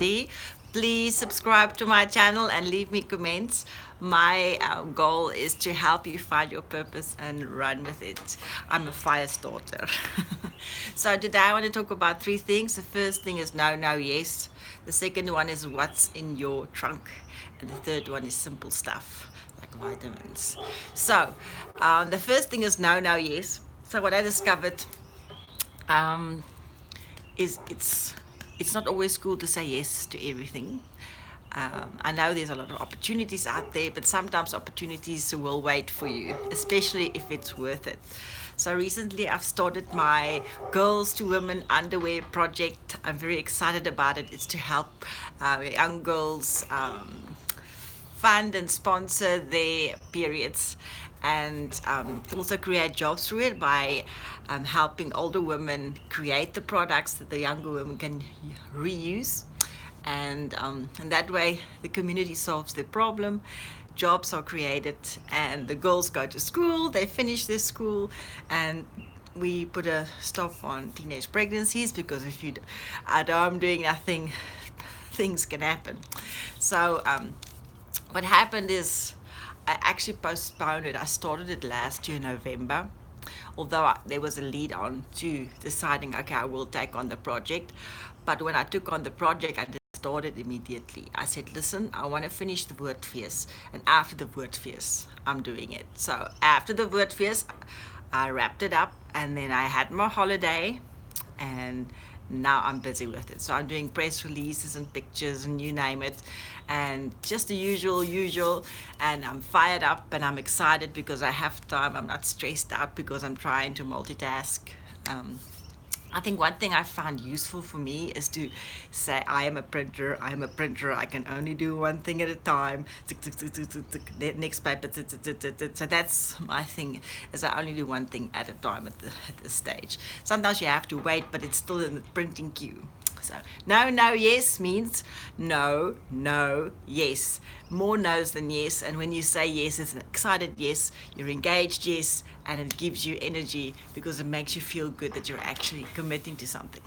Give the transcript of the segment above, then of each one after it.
Please subscribe to my channel and leave me comments. My goal is to help you find your purpose and run with it. I'm a fire starter. So today I want to talk about three things. The first thing is no, no, yes. The second one is what's in your trunk. And the third one is simple stuff like vitamins. So the first thing is no, no, yes. So what I discovered um, is it's not always cool to say yes to everything. I know there's a lot of opportunities out there, but sometimes opportunities will wait for you, especially if it's worth it. So recently, I've started my Girls to Women underwear project. I'm very excited about it. It's to help young girls fund and sponsor their periods and also create jobs through it by helping older women create the products that the younger women can reuse. And that way, the community solves their problem, jobs are created, and the girls go to school, they finish their school, and we put a stop on teenage pregnancies because if you at home doing nothing, things can happen. So what happened is I actually postponed it. I started it last year, November, although there was a lead on to deciding, okay, I will take on the project. But when I took on the project, I just started immediately. I said, listen, I want to finish the word fierce. And after the word fierce, I'm doing it. So after the word fierce, I wrapped it up and then I had my holiday and now I'm busy with it. So I'm doing press releases and pictures and you name it, and just the usual. And I'm fired up and I'm excited because I have time. I'm not stressed out because I'm trying to multitask. Um, I think one thing I found useful for me is to say, I am a printer, I am a printer, I can only do one thing at a time. Next paper. So that's my thing, is I only do one thing at a time at this stage. Sometimes you have to wait, but it's still in the printing queue. So no, no, yes means no, no, yes. More no's than yes. And when you say yes, it's an excited yes, you're engaged yes, and it gives you energy because it makes you feel good that you're actually committing to something.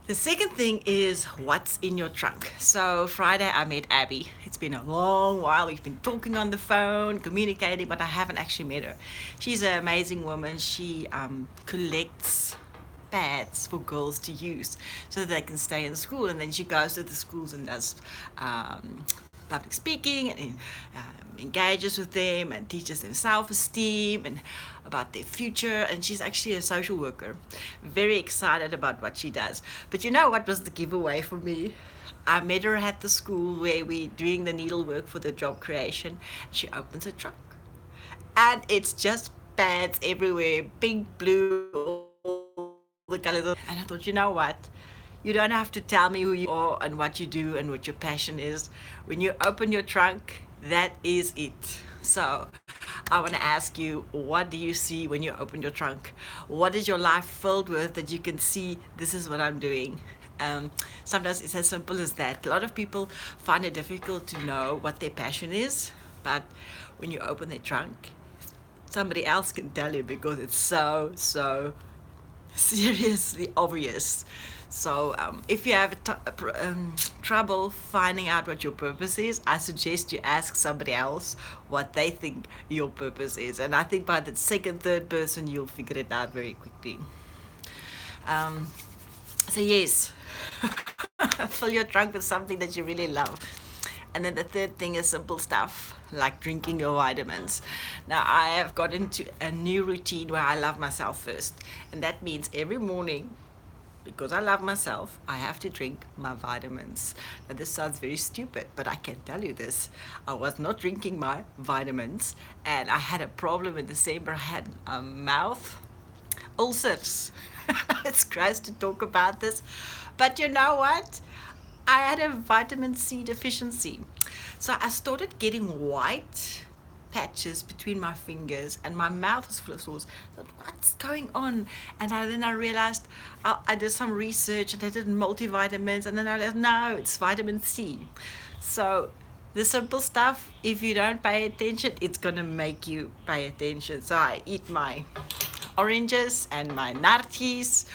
The second thing is what's in your trunk. So Friday I met Abby. It's been a long while. We've been talking on the phone, communicating, but I haven't actually met her. She's an amazing woman. She collects pads for girls to use so that they can stay in school. And then she goes to the schools and does public speaking and engages with them and teaches them self-esteem and about their future. And she's actually a social worker. Very excited about what she does. But you know what was the giveaway for me? I met her at the school where we're doing the needlework for the job creation. She opens a trunk and it's just pads everywhere, pink, blue, all the colors. And I thought, you know what? You don't have to tell me who you are and what you do and what your passion is. When you open your trunk, that is it. So I want to ask you, what do you see when you open your trunk? What is your life filled with that you can see this is what I'm doing? Sometimes it's as simple as that. A lot of people find it difficult to know what their passion is, but when you open their trunk, somebody else can tell you because it's so seriously obvious. So if you have trouble finding out what your purpose is, I suggest you ask somebody else what they think your purpose is, and I think by the second, third person you'll figure it out very quickly. um, so yes, fill your trunk with something that you really love. And then the third thing is simple stuff like drinking your vitamins. Now, I have got into a new routine where I love myself first. And that means every morning, because I love myself, I have to drink my vitamins. Now, this sounds very stupid, but I can tell you this. I was not drinking my vitamins, and I had a problem in December. I had a mouth ulcers. It's gross to talk about this, but you know what? I had a vitamin C deficiency. So I started getting white patches between my fingers and my mouth was full of sores. I thought, what's going on? And then I realized I did some research and I did multivitamins, and then I realized, no, it's vitamin C. So the simple stuff, if you don't pay attention, it's going to make you pay attention. So I eat my oranges and my Marthies,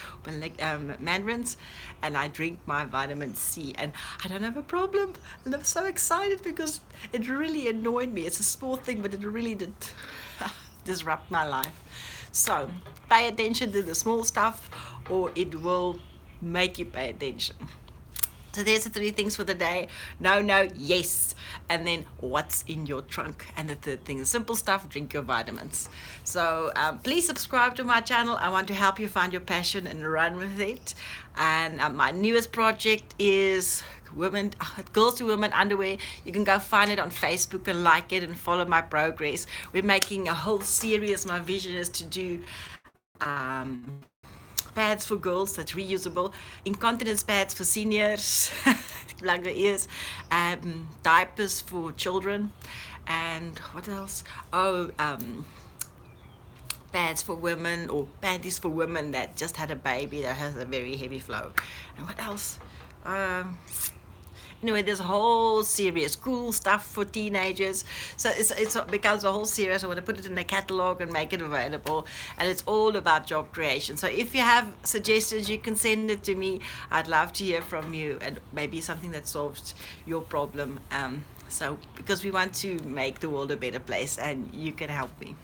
mandarins, and I drink my vitamin C. And I don't have a problem. And I'm so excited because it really annoyed me. It's a small thing, but it really did disrupt my life. So pay attention to the small stuff, or it will make you pay attention. So there's the three things for the day. No, no, yes. And then what's in your trunk? And the third thing is simple stuff, drink your vitamins. So please subscribe to my channel. I want to help you find your passion and run with it. And my newest project is women girls to women underwear. You can go find it on Facebook and like it and follow my progress. We're making a whole series. My vision is to do pads for girls that's reusable, incontinence pads for seniors, plug the ears, diapers for children, and what else? Oh, pads for women or panties for women that just had a baby that has a very heavy flow. And what else? Um, anyway, there's a whole series, cool stuff for teenagers. So it becomes a whole series. I want to put it in a catalog and make it available. And it's all about job creation. So if you have suggestions, you can send it to me. I'd love to hear from you, and maybe something that solves your problem. So because we want to make the world a better place, and you can help me.